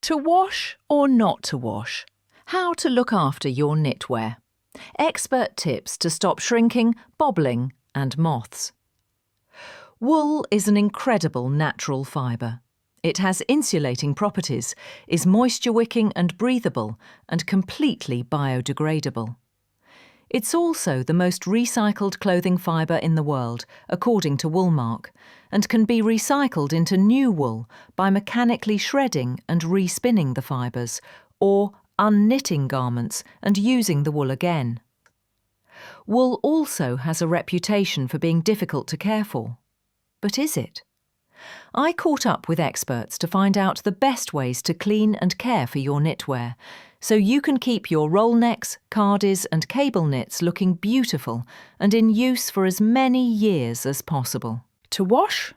To wash or not to wash? How to look after your knitwear. Expert tips to stop shrinking, bobbling and moths. Wool is an incredible natural fibre. It has insulating properties, is moisture-wicking and breathable, and completely biodegradable. It's also the most recycled clothing fibre in the world, according to Woolmark, and can be recycled into new wool by mechanically shredding and respinning the fibres, or unknitting garments and using the wool again. Wool also has a reputation for being difficult to care for. But is it? I caught up with experts to find out the best ways to clean and care for your knitwear, so you can keep your roll necks, cardies and cable knits looking beautiful and in use for as many years as possible. To wash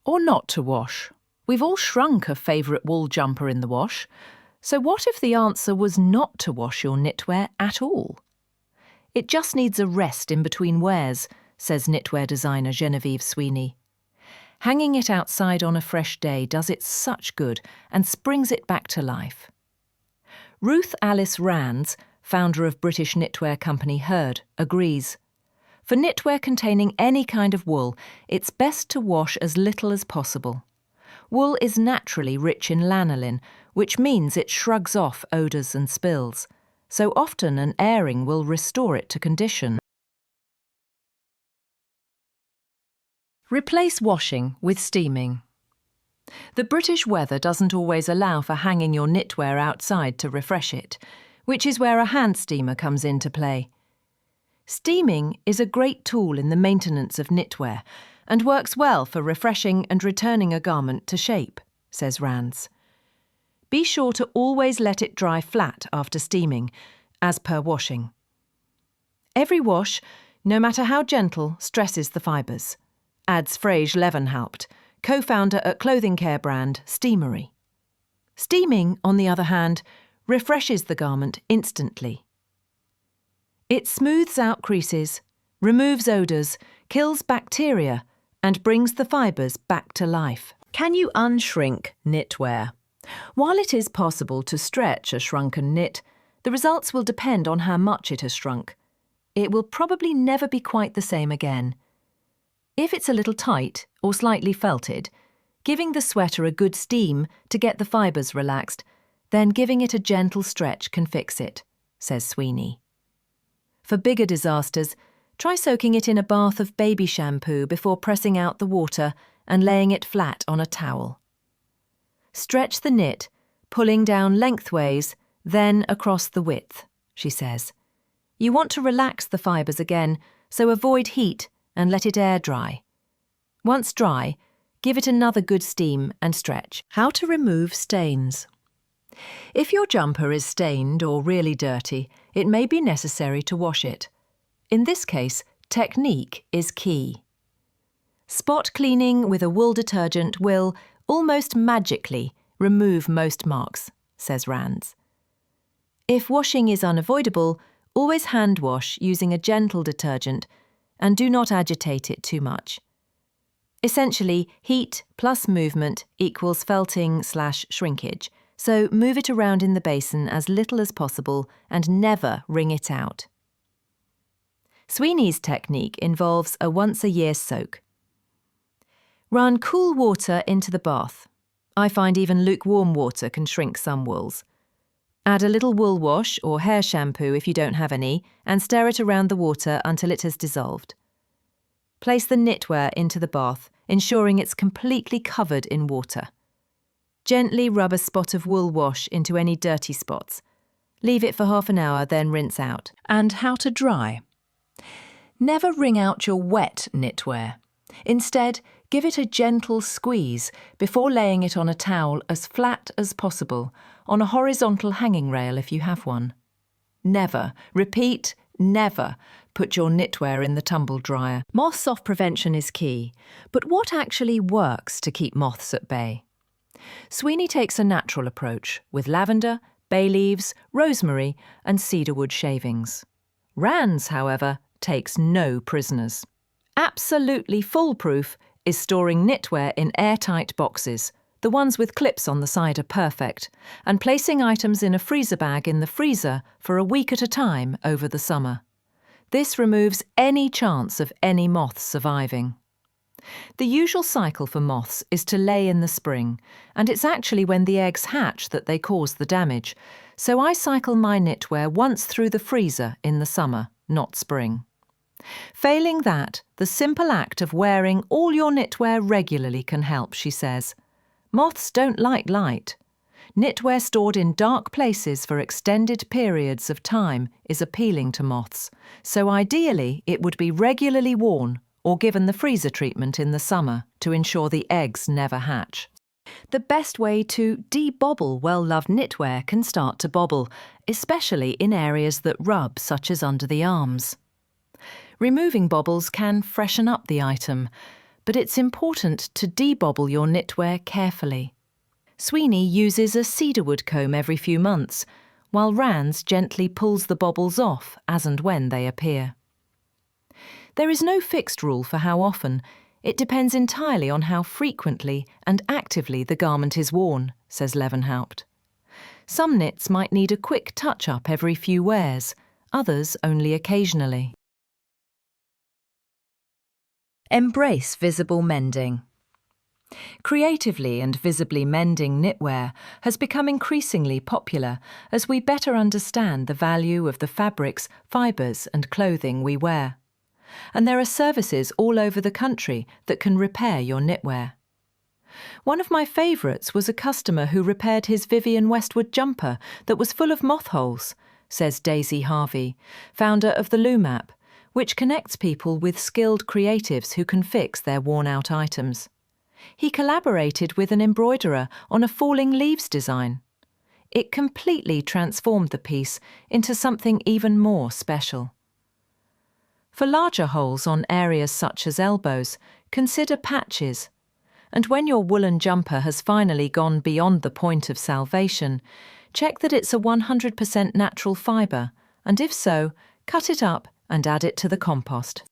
or not to wash? We've all shrunk a favourite wool jumper in the wash, so what if the answer was not to wash your knitwear at all? It just needs a rest in between wears, says knitwear designer Genevieve Sweeney. Hanging it outside on a fresh day does it such good and springs it back to life. Ruth Alice Rands, founder of British knitwear company Hurd, agrees. For knitwear containing any kind of wool, it's best to wash as little as possible. Wool is naturally rich in lanolin, which means it shrugs off odours and spills, so often an airing will restore it to condition. Replace washing with steaming. The British weather doesn't always allow for hanging your knitwear outside to refresh it, which is where a hand steamer comes into play. Steaming is a great tool in the maintenance of knitwear and works well for refreshing and returning a garment to shape, says Rands. Be sure to always let it dry flat after steaming, as per washing. Every wash, no matter how gentle, stresses the fibres, adds Frege Levenhaupt, co-founder at clothing care brand Steamery. Steaming, on the other hand, refreshes the garment instantly. It smooths out creases, removes odours, kills bacteria, and brings the fibres back to life. Can you unshrink knitwear? While it is possible to stretch a shrunken knit, the results will depend on how much it has shrunk. It will probably never be quite the same again. If it's a little tight or slightly felted, giving the sweater a good steam to get the fibres relaxed, then giving it a gentle stretch can fix it, says Sweeney. For bigger disasters, try soaking it in a bath of baby shampoo before pressing out the water and laying it flat on a towel. Stretch the knit, pulling down lengthways, then across the width, she says. You want to relax the fibres again, so avoid heat and let it air dry. Once dry, give it another good steam and stretch. How to remove stains. If your jumper is stained or really dirty, it may be necessary to wash it. In this case, technique is key. Spot cleaning with a wool detergent will, almost magically, remove most marks, says Rands. If washing is unavoidable, always hand wash using a gentle detergent and do not agitate it too much. Essentially, heat plus movement equals felting/shrinkage, so move it around in the basin as little as possible and never wring it out. Sweeney's technique involves a once-a-year soak. Run cool water into the bath. I find even lukewarm water can shrink some wools. Add a little wool wash or hair shampoo if you don't have any and stir it around the water until it has dissolved. Place the knitwear into the bath, ensuring it's completely covered in water. Gently rub a spot of wool wash into any dirty spots. Leave it for half an hour, then rinse out. And how to dry. Never wring out your wet knitwear. Instead, give it a gentle squeeze before laying it on a towel as flat as possible, on a horizontal hanging rail if you have one. Never, repeat, never, put your knitwear in the tumble dryer. Moth off prevention is key, but what actually works to keep moths at bay? Sweeney takes a natural approach with lavender, bay leaves, rosemary and cedarwood shavings. Rands, however, takes no prisoners. Absolutely foolproof is storing knitwear in airtight boxes, The ones with clips on the side are perfect, and placing items in a freezer bag in the freezer for a week at a time over the summer. This removes any chance of any moths surviving. The usual cycle for moths is to lay in the spring, and it's actually when the eggs hatch that they cause the damage, so I cycle my knitwear once through the freezer in the summer, not spring. Failing that, the simple act of wearing all your knitwear regularly can help, she says. Moths don't like light. Knitwear stored in dark places for extended periods of time is appealing to moths, so ideally it would be regularly worn or given the freezer treatment in the summer to ensure the eggs never hatch. The best way to de-bobble well-loved knitwear can start to bobble, especially in areas that rub, such as under the arms. Removing bobbles can freshen up the item, but it's important to de-bobble your knitwear carefully. Sweeney uses a cedarwood comb every few months, while Rands gently pulls the bobbles off as and when they appear. There is no fixed rule for how often. It depends entirely on how frequently and actively the garment is worn, says Levenhaupt. Some knits might need a quick touch-up every few wears, others only occasionally. Embrace visible mending. Creatively and visibly mending knitwear has become increasingly popular as we better understand the value of the fabrics, fibres and clothing we wear. And there are services all over the country that can repair your knitwear. One of my favourites was a customer who repaired his Vivienne Westwood jumper that was full of moth holes, says Daisy Harvey, founder of the Loom app, which connects people with skilled creatives who can fix their worn-out items. He collaborated with an embroiderer on a falling leaves design. It completely transformed the piece into something even more special. For larger holes on areas such as elbows, consider patches. And when your woolen jumper has finally gone beyond the point of salvation, check that it's a 100% natural fibre, and if so, cut it up and add it to the compost.